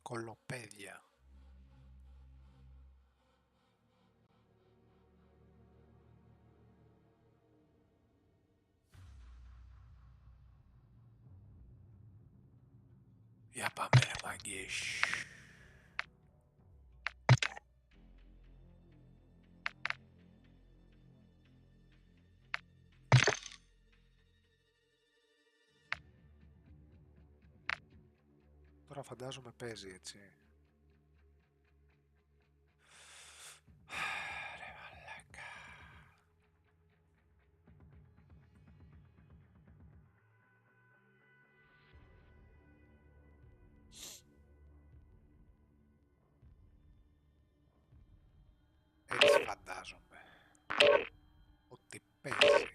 Κολοπέδια. Για πάμε ρε μάγκες. Τώρα φαντάζομαι παίζει έτσι. Ρε μαλάκα. Έτσι φαντάζομαι ότι παίζει.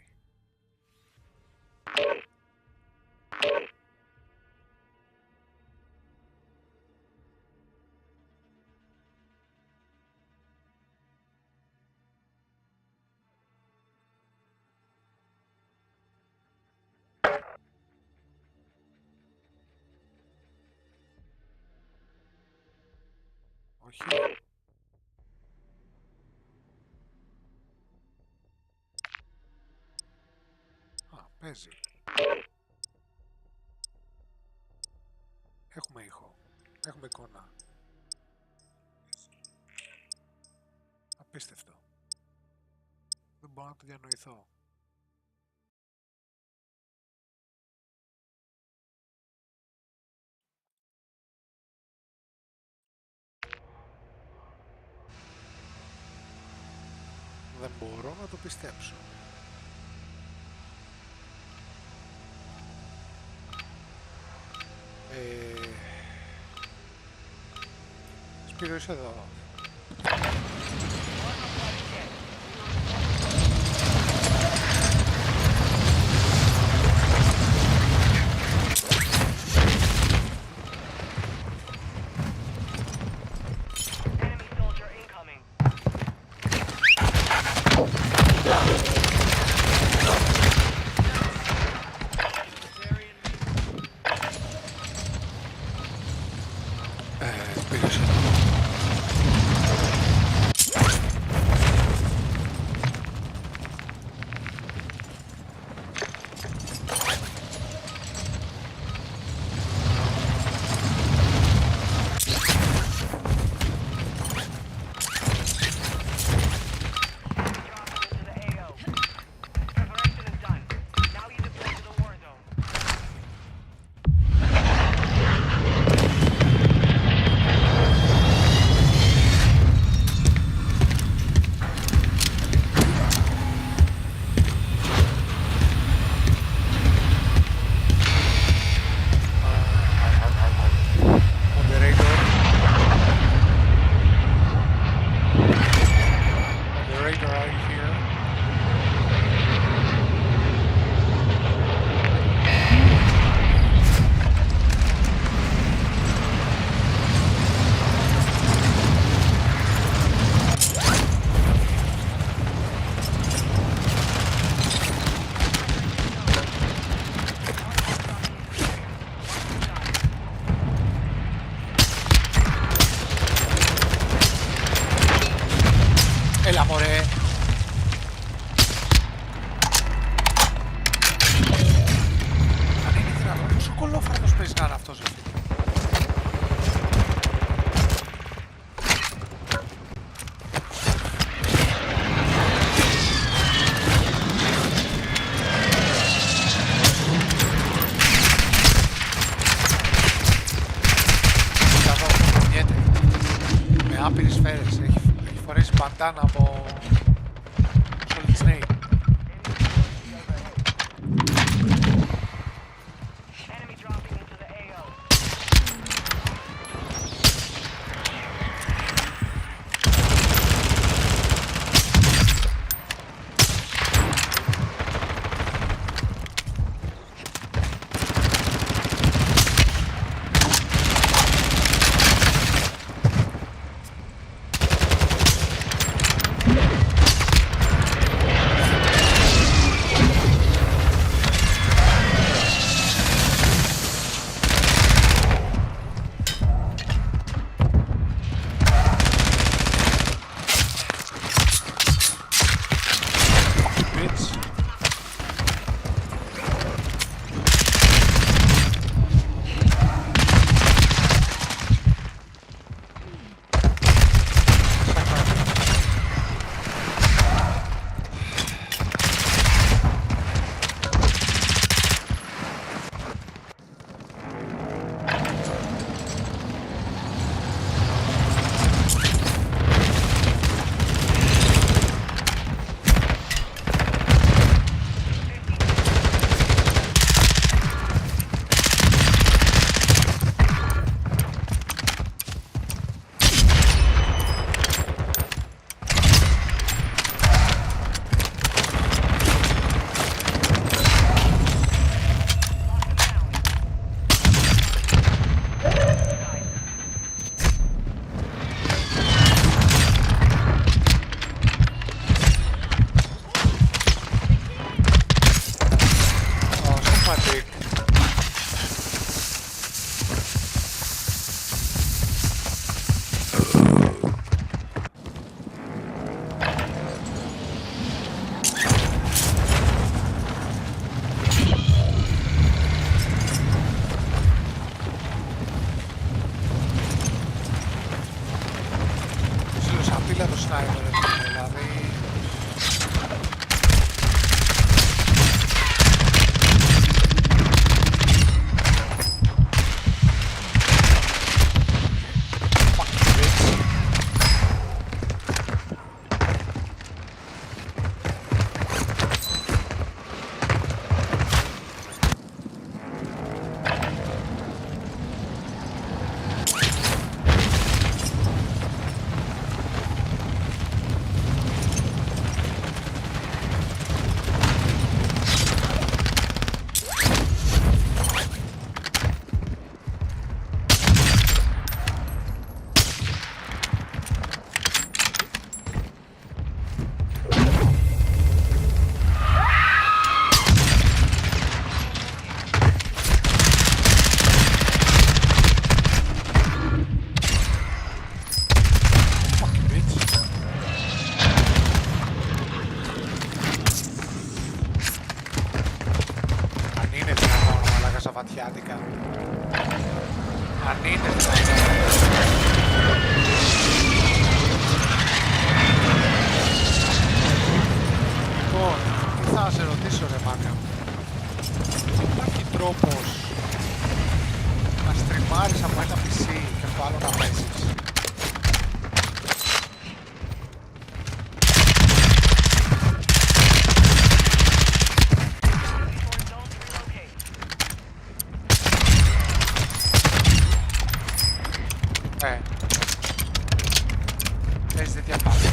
Όχι. Α, παίζει. Έχουμε ήχο. Έχουμε εικόνα. Απίστευτο. Δεν μπορώ να το διανοηθώ. Δεν μπορώ να το πιστέψω. Σπύρο, είσαι εδώ. Έλα μωρέ. Αν είναι δυνατόν, πόσο κολόφαρδος παίζει να είναι αυτός ρε φίλε. Με άπειρες σφαίρες, έχει φορέσει μπαντάνα από Solid Snake. σνάιπερ, δηλαδή. Σαββατιάτικα. Αν είναι λοιπόν, τι θα σε ρωτήσω ρε μάκα. Υπάρχει τρόπος να στριμάρεις από ένα PC και από άλλο να παίζεις? Έχεις τέτοια πάση.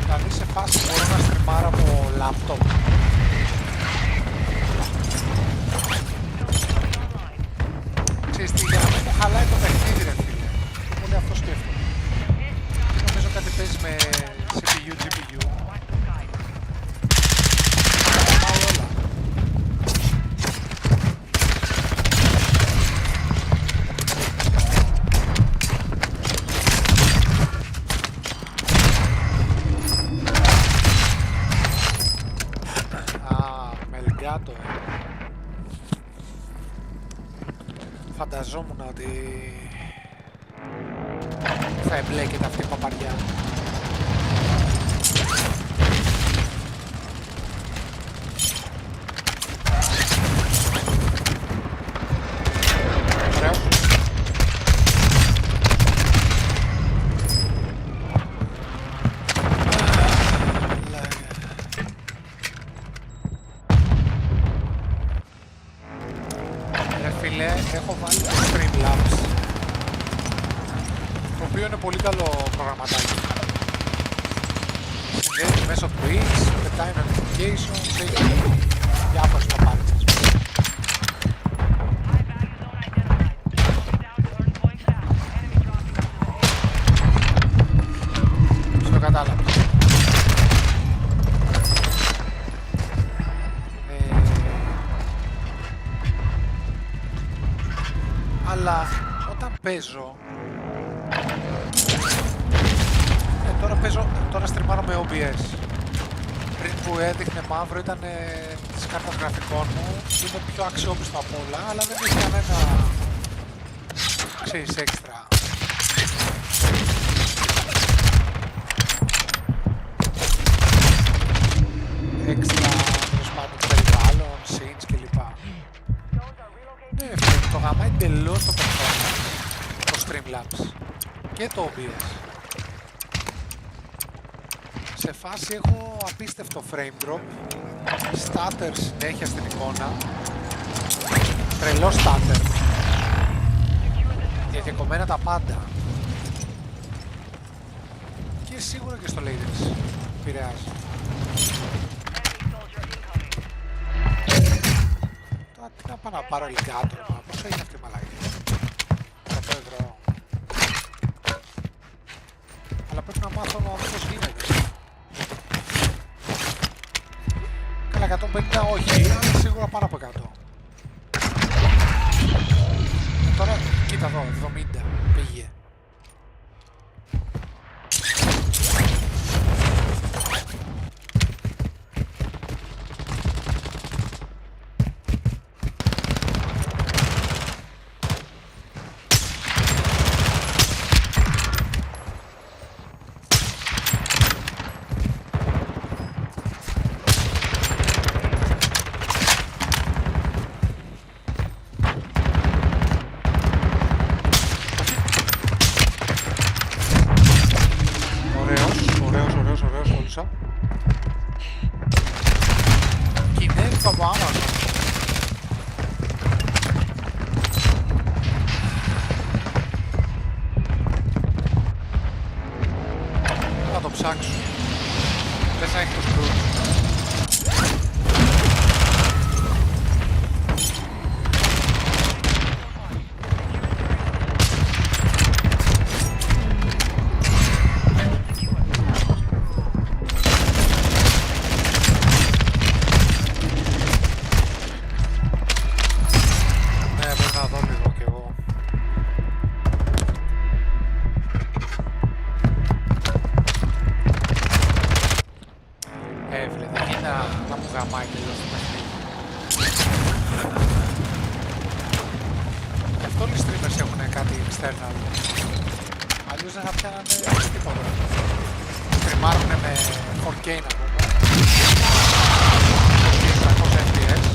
Δηλαδή σε φάση μπορώ να στριμάρω από λάπτοπ. Ξέρεις τι, για να μην μου χαλάει το παιχνίδι ρε φίλε. Πολύ αυτό σκέφτομαι. Νομίζω κάτι παίζει με CPU, GPU. Πάει όλα. Μελγκάτο, Φανταζόμουν ότι θα εμπλέκεται αυτή η παπαριά. Έχω βάλει το Streamlabs, το οποίο είναι πολύ καλό προγραμματάκι. Συνδέεται μέσω Twitch, πετάει notifications, έχει διάφορες παπάρες. Στο κατάλαβα. Αλλά όταν παίζω, τώρα στριμάρω με OBS. Πριν που έδειχνε μαύρο ήταν της κάρτας γραφικών μου, είναι πιο αξιόπιστο απ' όλα, αλλά δεν έχει κανένα, ξέρεις, έξτρα. Έξτρα, τέλος πάντων, περιβάλλον, scenes κλπ. Ναι, το γαμάει εντελώς το performance, το Streamlabs και το OBS. Σε φάση έχω απίστευτο frame drop, stutter συνέχεια στην εικόνα, τρελό stutter, διακεκομμένα τα πάντα. Και σίγουρα και στο latency επηρεάζει. Τώρα τι να πάω να πάρω alligator, πώς έγινε αυτή η μαλακή. Θα το ευρώ. Αλλά πρέπει να μάθω να δω πώς γίνεται. Καλά, 150 όχι, αλλά σίγουρα πάνω από 100. Τώρα, κοίτα εδώ, 70 πήγε. άκουσα. Κινέζικο από Amazon. Να το ψάξω. Πες να έχει το σκρούτ. Αλλιώς δεν θα πιάνανε τίποτα. Τριμάρουνε με 4K να πούμε. 4K 300 FPS.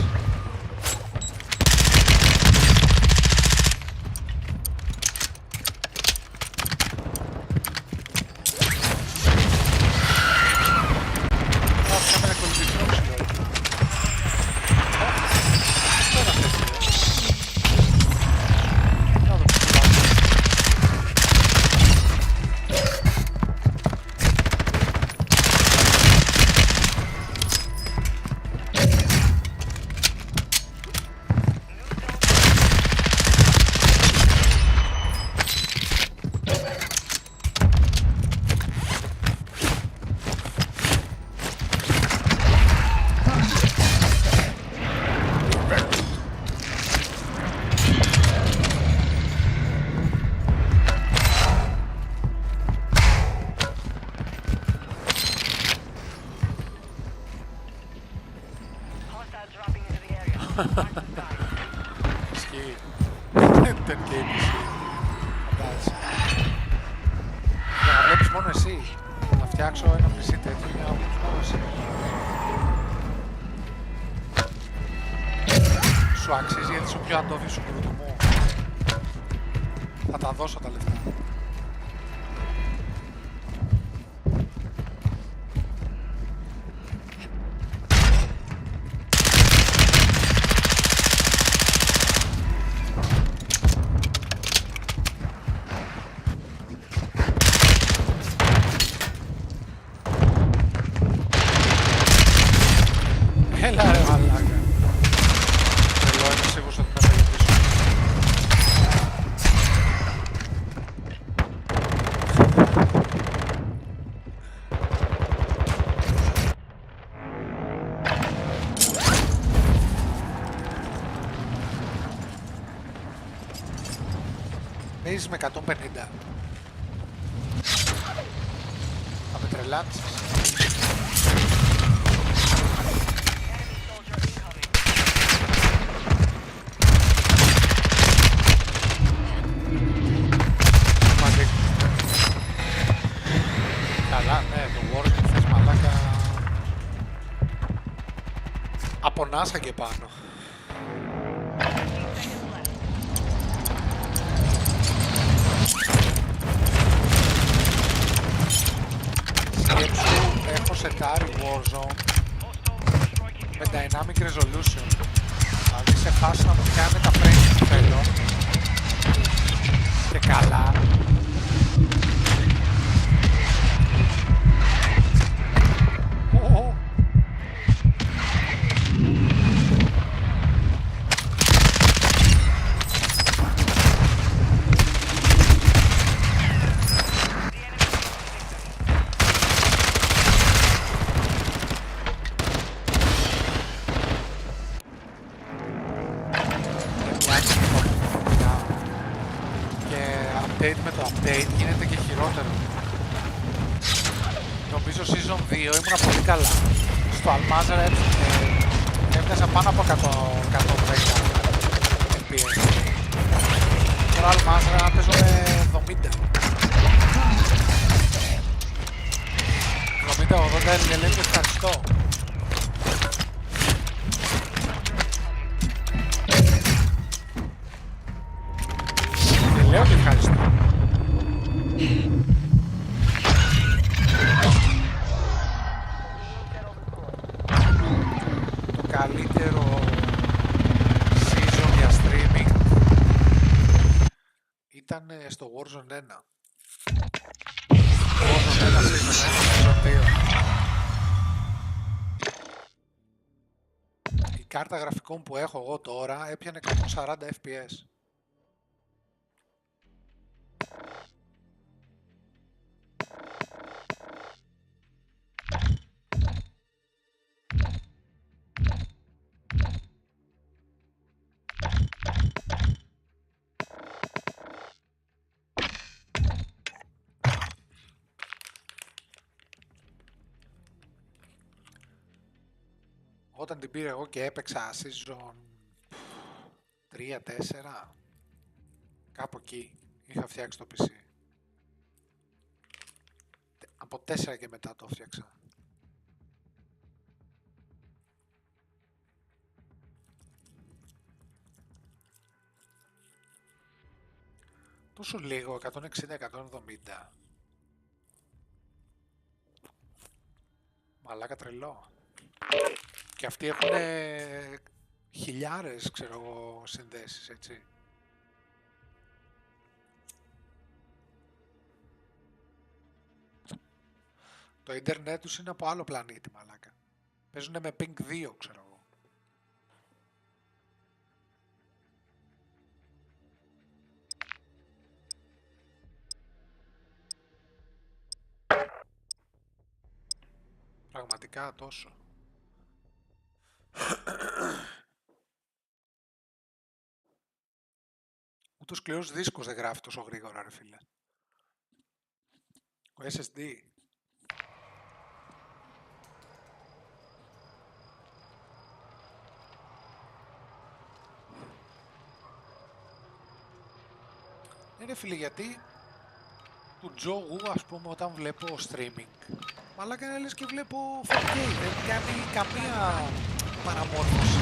Ισχύει. Δεν game ισχύει. Φαντάζεσαι. Για να βλέπεις μόνο εσύ. Να φτιάξω ένα PC τέτοιο για να βλέπεις μόνο εσύ. Σου αξίζει γιατί σου πιο αντόβιο σου κρούτο. Θα τα δώσω τα λεφτά. Έλα ρε μαλάκα. Εγώ είμαι σίγουρος ότι θα γυρίσω. Παίζεις με 150. Θα με τρελάνεις. Καλά, ναι, το Warzone θες μαλάκα από NASA και πάνω. Σκέψου, έχω σετάρει Warzone με dynamic resolution. Δηλαδή σε φάση να μου κάνει τα frames που θέλω και καλά. Με το update γίνεται και χειρότερο. Νομίζω season 2 ήμουνα πολύ καλά. Στο Almazra έβγαζα πάνω από 110 FPS. Τώρα Almazra παίζω με 70. 70-80 λέει και ευχαριστώ. Λέω και ευχαριστώ. 1. Season 1, Season 2. Η κάρτα γραφικών που έχω εγώ τώρα έπιανε 140 FPS. Όταν την πήρα εγώ και έπαιξα season 3-4, κάπου εκεί είχα φτιάξει το PC. Από 4 και μετά το φτιάξα. Τόσο λίγο, 160-170. Μαλάκα τρελό. Και αυτοί έχουν χιλιάρες, ξέρω εγώ, συνδέσεις, έτσι. Το ίντερνετ τους είναι από άλλο πλανήτη, μαλάκα. Παίζουνε με ping 2, ξέρω εγώ. Πραγματικά τόσο. Ούτε ο σκληρός δίσκος δεν γράφει τόσο γρήγορα, ρε φίλε. Ο SSD. Ναι, φίλε, γιατί του Τζόγου, ας πούμε, όταν βλέπω streaming, μαλάκα είναι λες και βλέπω 4K, δεν κάνει καμία παραμόρφωση.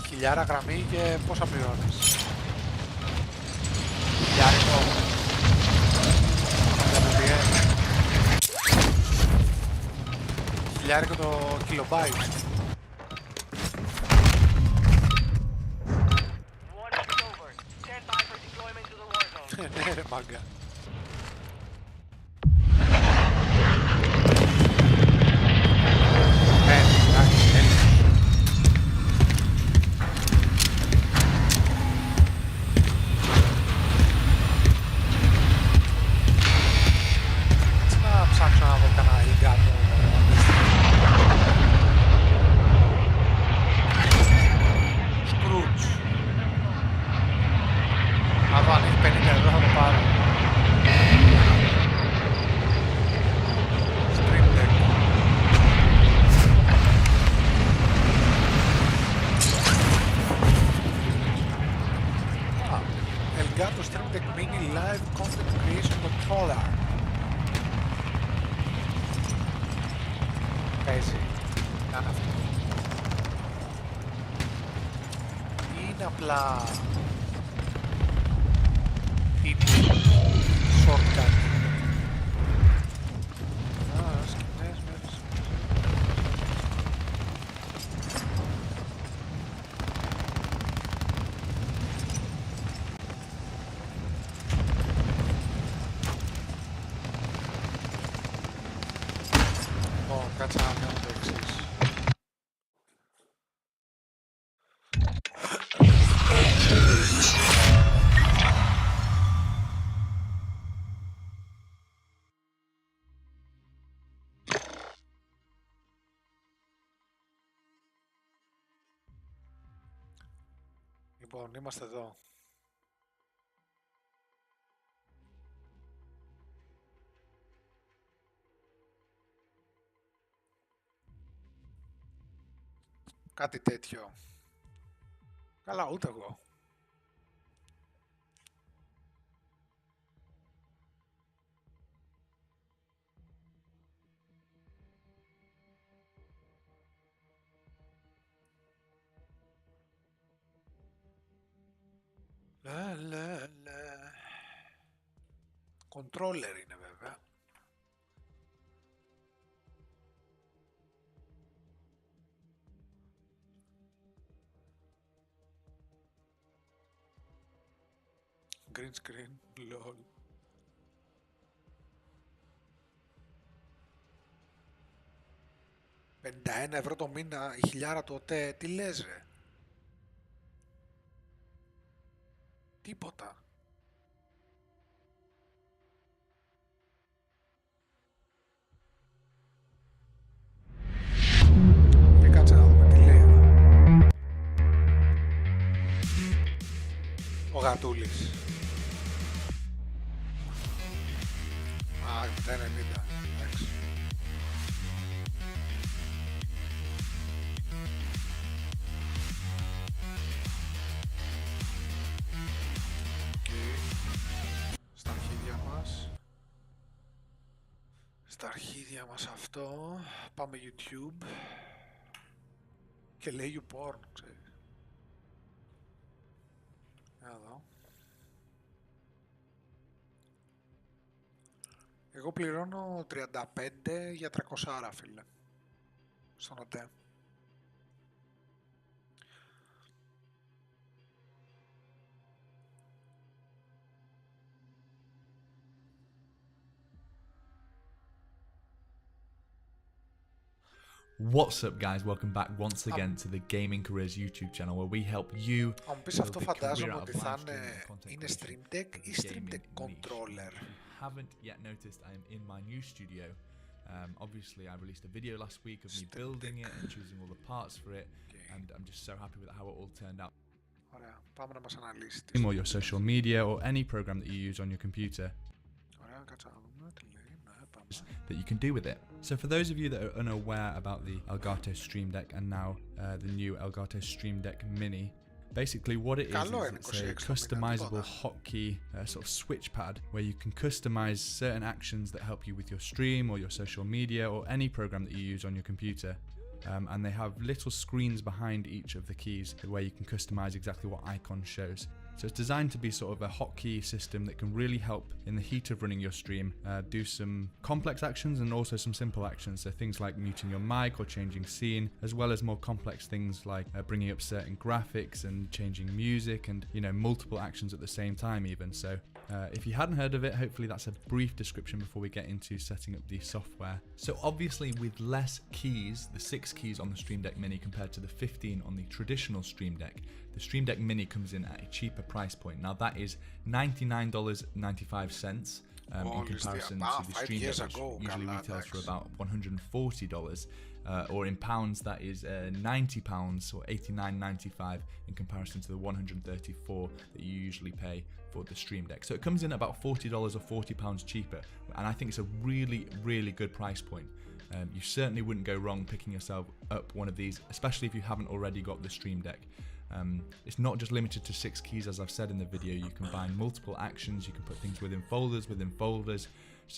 Χιλιάρα γραμμή και πόσα πληρώνεις? Χιλιάρικο. Χιλιάρικο το kilobyte. Ναι ρε μάγκα. Λοιπόν, είμαστε εδώ. Κάτι τέτοιο. Καλά, ούτε εγώ. Controller είναι βέβαια. Green screen, lol. €51 το μήνα, η χιλιάρα το τε, τι λες ρε. Τίποτα. Και κάτσε να δούμε τι λέει εδώ. Ο γατούλης. Α, 90. Εντάξει. Στα αρχίδια μας. Στα αρχίδια μας αυτό. Πάμε YouTube. Και λέει you porn, ξέρεις. Εδώ. Εγώ πληρώνω 35 για 300 φίλε. Στον ΟΤΕ. What's up guys, welcome back once again to the Gaming Careers YouTube channel where we help you. Αν μου πεις αυτό φαντάζομαι ότι θα είναι Stream Deck ή Stream Deck Controller. If you haven't yet noticed, I am in my new studio. Obviously I released a video last week of me building it and choosing all the parts for it, and I'm just so happy with how it all turned out. Ωραία, πάμε να μας αναλύσει. Or your social media or any program that you use on your computer. Ωραία, κάτσε να δούμε τι λέει. That you can do with it. So for those of you that are unaware about the Elgato Stream Deck and now the new Elgato Stream Deck Mini, basically what it is it's a customizable hotkey sort of switch pad where you can customize certain actions that help you with your stream or your social media or any program that you use on your computer. And they have little screens behind each of the keys where you can customize exactly what icon shows. So it's designed to be sort of a hotkey system that can really help in the heat of running your stream, do some complex actions and also some simple actions. So things like muting your mic or changing scene, as well as more complex things like bringing up certain graphics and changing music and, you know, multiple actions at the same time even. So if you hadn't heard of it, hopefully that's a brief description before we get into setting up the software. So obviously with less keys, the 6 keys on the Stream Deck Mini compared to the 15 on the traditional Stream Deck, the Stream Deck Mini comes in at a cheaper price point. Now that is $99.95 in comparison to the Stream Deck, which usually retails for about $140. Or in pounds, that is £90 or $89.95 in comparison to the $134 that you usually pay for the Stream Deck. So it comes in about $40 or £40 cheaper, and I think it's a really, really good price point. You certainly wouldn't go wrong picking yourself up one of these, especially if you haven't already got the Stream Deck. It's not just limited to 6 keys, as I've said in the video. You can combine multiple actions, you can put things within folders.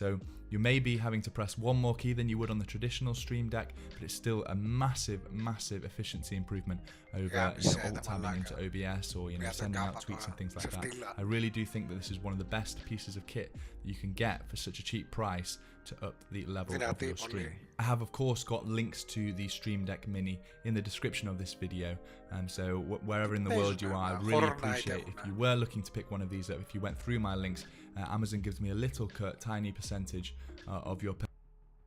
So you may be having to press one more key than you would on the traditional Stream Deck, but it's still a massive efficiency improvement over alt-tabbing into OBS or sending out tweets and things like that. I really do think that this is one of the best pieces of kit that you can get for such a cheap price to up the level of your stream. I have of course got links to the Stream Deck Mini in the description of this video, and so wherever in the world you are, I really appreciate if you were looking to pick one of these up. If you went through my links, Amazon gives me a little cut, tiny percentage of your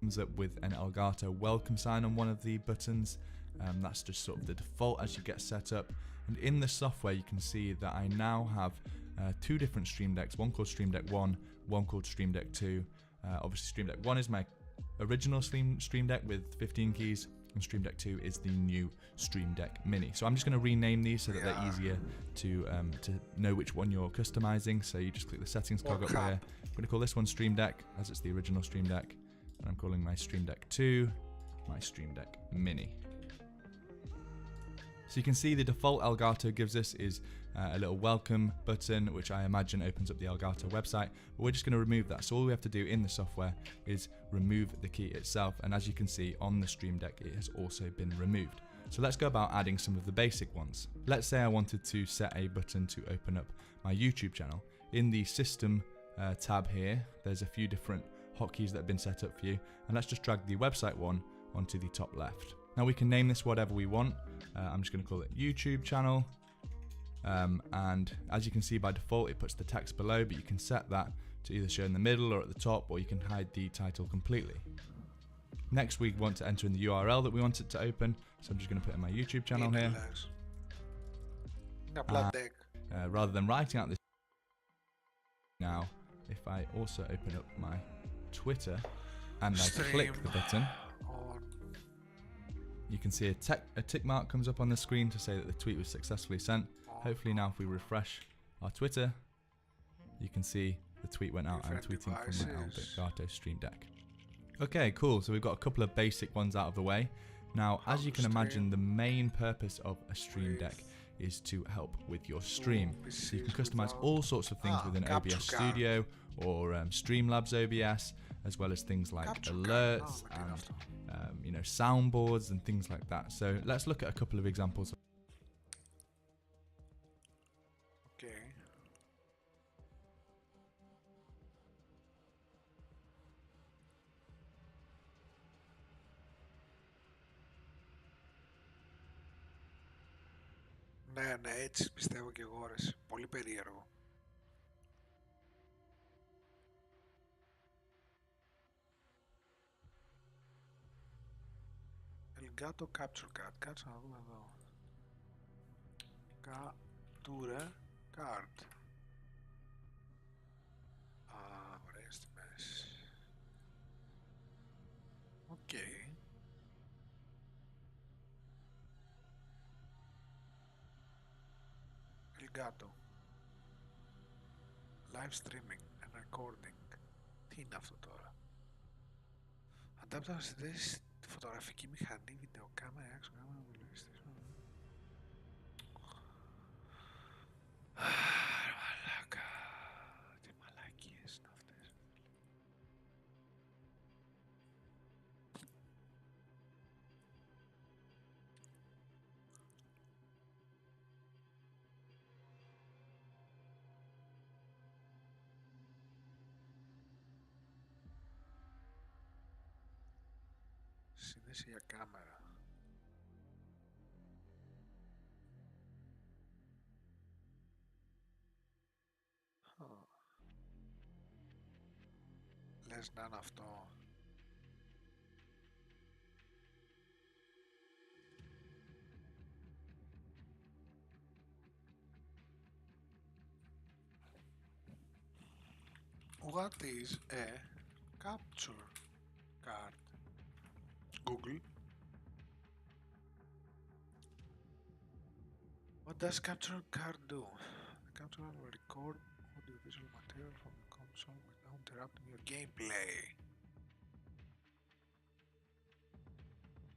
comes up with an Elgato welcome sign on one of the buttons. That's just sort of the default as you get set up, and in the software you can see that I now have 2 different Stream Decks, one called Stream Deck 1, one called Stream Deck 2. Obviously Stream Deck 1 is my original Stream Deck with 15 keys, and Stream Deck 2 is the new Stream Deck Mini. So I'm just going to rename these so that they're easier to know which one you're customizing. So you just click the settings cog up there. I'm going to call this one Stream Deck as it's the original Stream Deck, and I'm calling my Stream Deck 2 my Stream Deck Mini. So you can see the default Elgato gives us is a little welcome button, which I imagine opens up the Elgato website, but we're just going to remove that. So all we have to do in the software is remove the key itself, and as you can see on the Stream Deck it has also been removed. So let's go about adding some of the basic ones. Let's say I wanted to set a button to open up my YouTube channel. In the system tab here, there's a few different hotkeys that have been set up for you, and let's just drag the website one onto the top left. Now we can name this whatever we want. I'm just going to call it YouTube channel, and as you can see by default it puts the text below, but you can set that to either show in the middle or at the top, or you can hide the title completely. Next we want to enter in the URL that we want it to open, so I'm just going to put in my YouTube channel here. Rather than writing out this now, if I also open up my Twitter and I click the button, you can see a tick mark comes up on the screen to say that the tweet was successfully sent. Hopefully now if we refresh our Twitter, you can see the tweet went out. I'm tweeting from my Elgato Stream Deck. Okay, cool. So we've got a couple of basic ones out of the way. Now, as you can imagine, the main purpose of a Stream Deck is to help with your stream. So you can customize all sorts of things within OBS Studio or Streamlabs OBS, as well as things like alerts and you know, soundboards and things like that. So let's look at a couple of examples. Okay. Ναι, ναι, έτσι πιστεύω και εγώ, ρε. Πολύ περίεργο. Elgato Capture Card. Κάτσε να δούμε εδώ. Capture Card. Α, ωραίες τιμές. Οκ. Elgato. Live streaming and recording. Τι είναι αυτό τώρα? Αντάπτα να συνδέσεις τη φωτογραφική μηχανή, βιντεοκάμερα, άξιο κάμερα, υπολογιστή. Μαλάκα. Τι μαλακίες είναι αυτές. Σύνδεση για κάμερα. Λες να είναι αυτό. What is a capture card? Google. What does capture card do? The capture card will record audiovisual material from the console without interrupting your gameplay.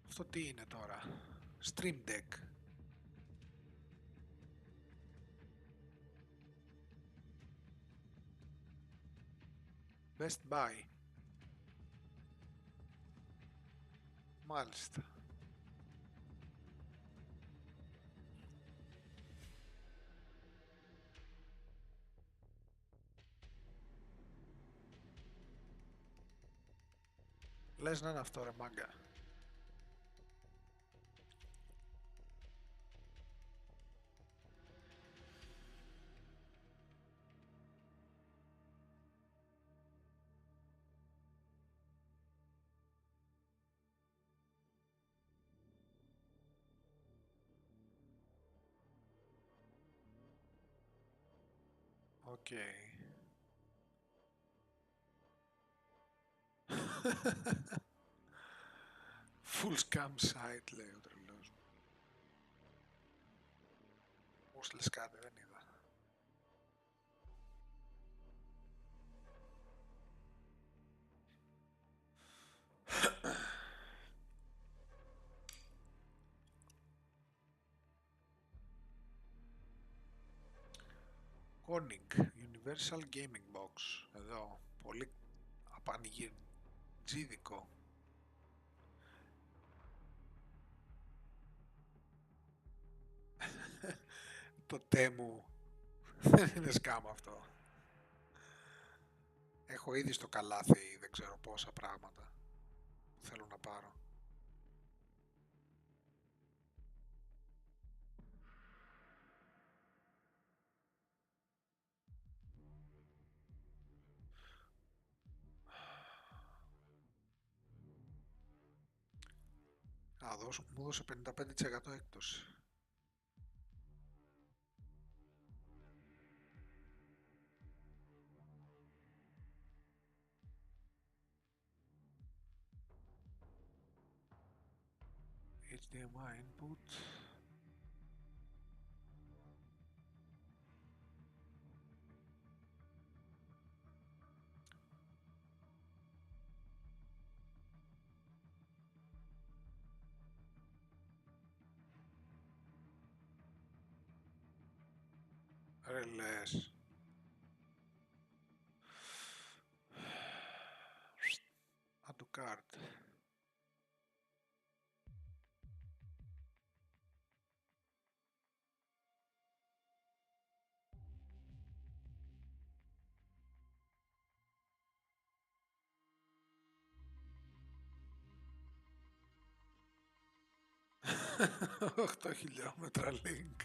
Αυτό τι είναι τώρα? Stream Deck. Best Buy. Μάλιστα. Λες να είναι αυτό, ρε μάγκα. Οκ. Full scam site, λέει ο τρελός μου. Πώς λες κάτι, δεν είδα. Corning Universal Gaming Box. Εδώ, πολύ απανηγυρτζίδικο. Το τέμου. Δεν είναι σκάμ αυτό. Έχω ήδη στο καλάθι δεν ξέρω πόσα πράγματα που θέλω να πάρω. Μου δώσε 55% έκπτωση. HDMI input. Ρελές. Add to cart. $8 χιλιόμετρα link.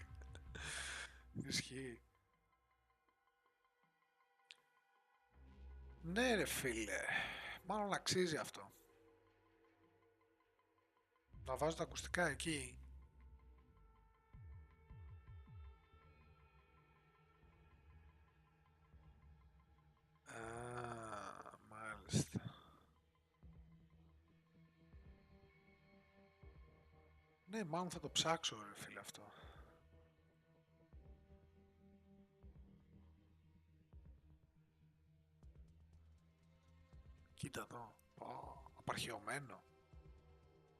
Ισχύει. Ναι ρε φίλε, μάλλον αξίζει αυτό. Να βάζω τα ακουστικά εκεί. Μάλιστα. Ναι, μάλλον θα το ψάξω ρε φίλε αυτό. Κοίτα εδώ, απαρχαιωμένο.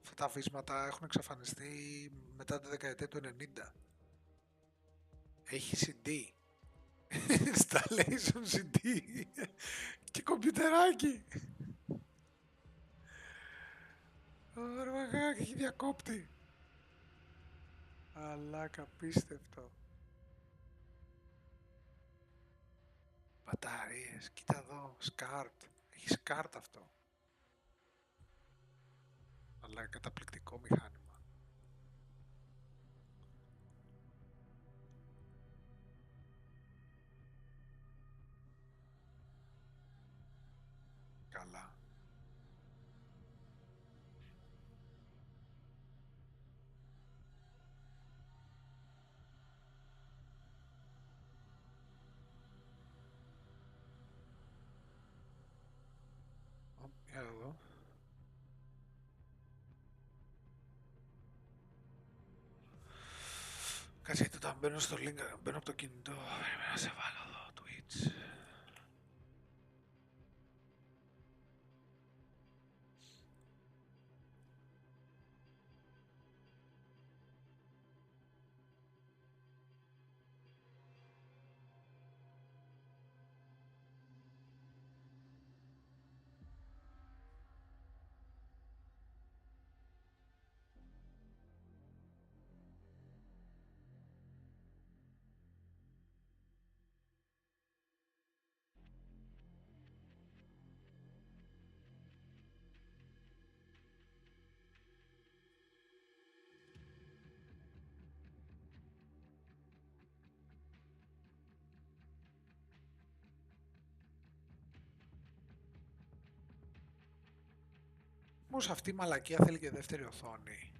Αυτά τα βίσματα έχουν εξαφανιστεί μετά τη δεκαετία του 90. Έχει CD. Installation CD. Και κομπιουτεράκι. Ωραία, έχει διακόπτη. Αλλά απίστευτο. Μπαταρίες, κοίτα εδώ, σκάρτ. Έχει σκάρτ αυτό. Αλλά καταπληκτικό μηχάνημα. Καλά. Για εδώ. Κάτσε, όταν μπαίνω στο link, μπαίνω από το κινητό, πρέπει να σε βάλω εδώ, Twitch. Όμως αυτή η μαλακία θέλει και δεύτερη οθόνη.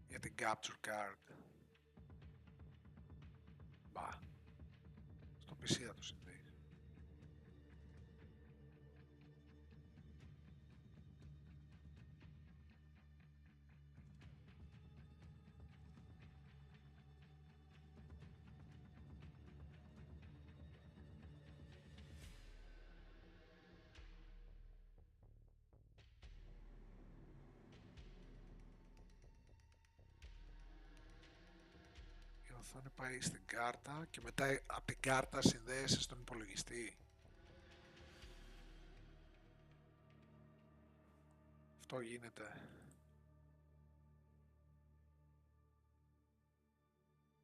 Για την capture card. Μπα. Στο PC θα το συνδέει. Η οθόνη πάει στην κάρτα και μετά από την κάρτα συνδέεσαι στον υπολογιστή. Αυτό γίνεται.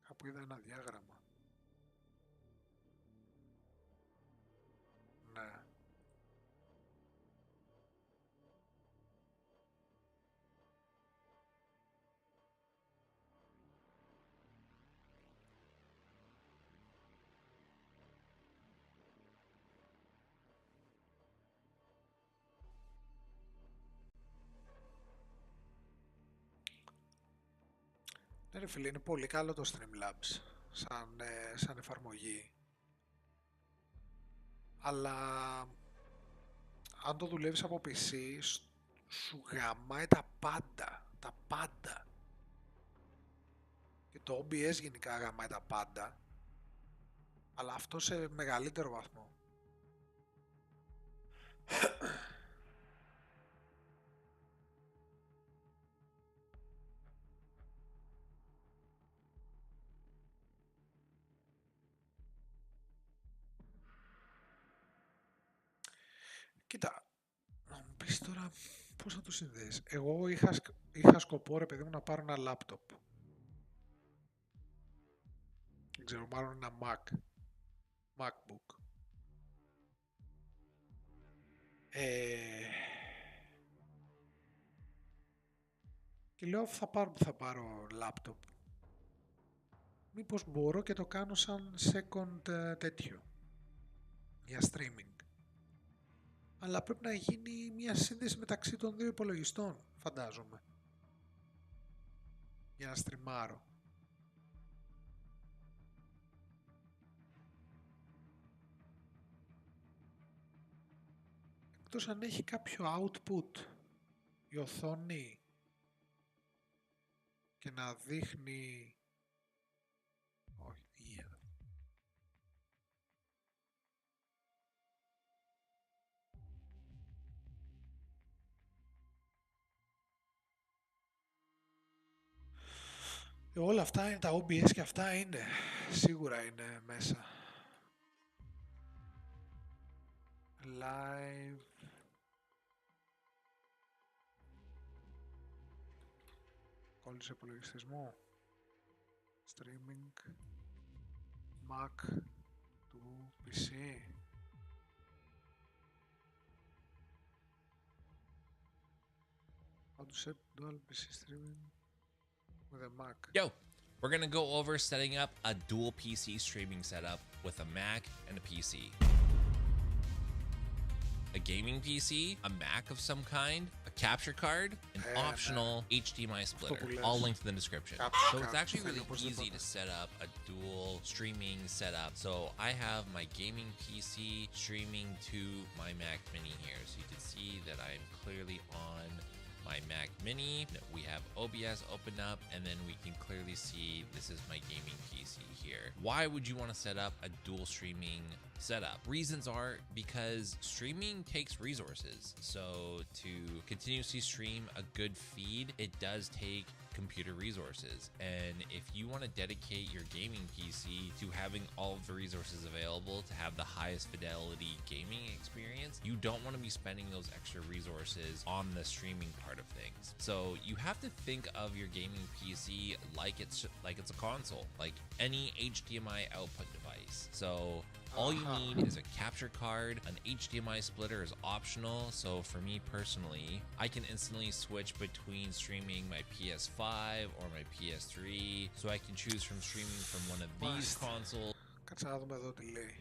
Κάπου είδα ένα διάγραμμα. Ναι. Ναι ρε φίλε, είναι πολύ καλό το Streamlabs σαν εφαρμογή. Αλλά αν το δουλεύεις από PC, σου γαμάει τα πάντα. Τα πάντα. Και το OBS γενικά γαμάει τα πάντα. Αλλά αυτό σε μεγαλύτερο βαθμό. Κοίτα, να μου πεις τώρα πώς θα το συνδέεις. Εγώ είχα σκοπό ρε παιδί μου να πάρω ένα λάπτοπ. Δεν ξέρω, μάλλον ένα MacBook. Και λέω θα πάρω λάπτοπ. Μήπως μπορώ και το κάνω σαν second τέτοιο. Για streaming. Αλλά πρέπει να γίνει μια σύνδεση μεταξύ των δύο υπολογιστών, φαντάζομαι. Για να στριμάρω. Εκτός αν έχει κάποιο output η οθόνη και να δείχνει... Όχι, yeah. Όλα αυτά είναι τα OBS και αυτά είναι, σίγουρα είναι μέσα. Live. Κόλλησε υπολογιστισμό. Streaming. Mac του PC. How to set dual PC streaming with a Mac. Yo, we're gonna go over setting up a dual PC streaming setup with a Mac and a PC. A gaming PC, a Mac of some kind, a capture card, an optional HDMI splitter, all linked in the description. So it's actually really easy to set up a dual streaming setup. So I have my gaming PC streaming to my Mac Mini here. So you can see that I'm clearly on my Mac Mini. We have OBS opened up, and then we can clearly see this is my gaming PC here. Why would you want to set up a dual streaming setup? Reasons are because streaming takes resources. So to continuously stream a good feed, it does take computer resources. And if you want to dedicate your gaming PC to having all of the resources available to have the highest fidelity gaming experience, you don't want to be spending those extra resources on the streaming part of things. So you have to think of your gaming PC like it's a console, like any HDMI output device. So all you need is a capture card. An HDMI splitter is optional. So for me personally, I can instantly switch between streaming my PS5 or my PS3. So I can choose from streaming from one of these consoles. Κάτσε να δούμε εδώ τι λέει.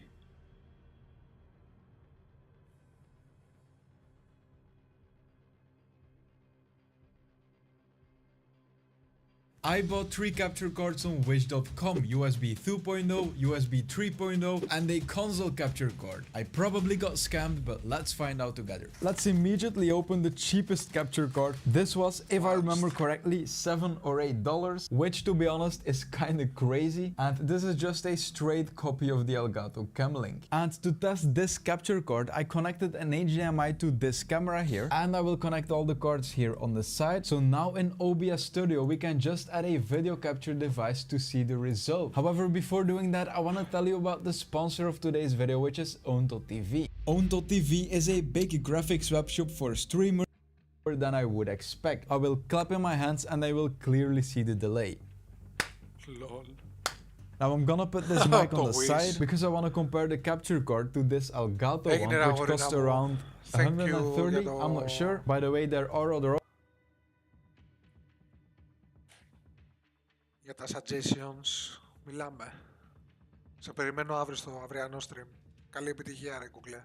I bought 3 capture cards on wish.com, USB 2.0, USB 3.0 and a console capture card. I probably got scammed, but let's find out together. Let's immediately open the cheapest capture card. This was, if I remember correctly, $7 or $8, which to be honest is kinda crazy. And this is just a straight copy of the Elgato Camlink. And to test this capture card, I connected an HDMI to this camera here, and I will connect all the cards here on the side. So now in OBS Studio, we can just add a video capture device to see the result. However, before doing that, I want to tell you about the sponsor of today's video, which is Own.tv. Own.tv is a big graphics web shop for streamers than I would expect. I will clap in my hands and I will clearly see the delay. Lol. Now I'm gonna put this mic on the side because I want to compare the capture card to this Elgato one, which costs around 130, I'm not sure. By the way, there are other για τα suggestions μιλάμε. Σε περιμένω αύριο στο αυριανό stream. Καλή επιτυχία ρε Google.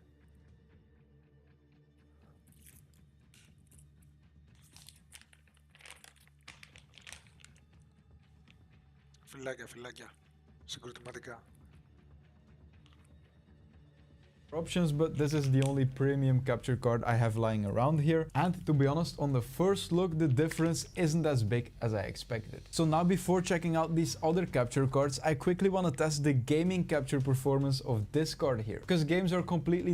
Φυλάκια. Συγκροτηματικά. options, but this is the only premium capture card I have lying around here. And to be honest, on the first look, the difference isn't as big as I expected. So now before checking out these other capture cards, I quickly want to test the gaming capture performance of this card here. Because games are completely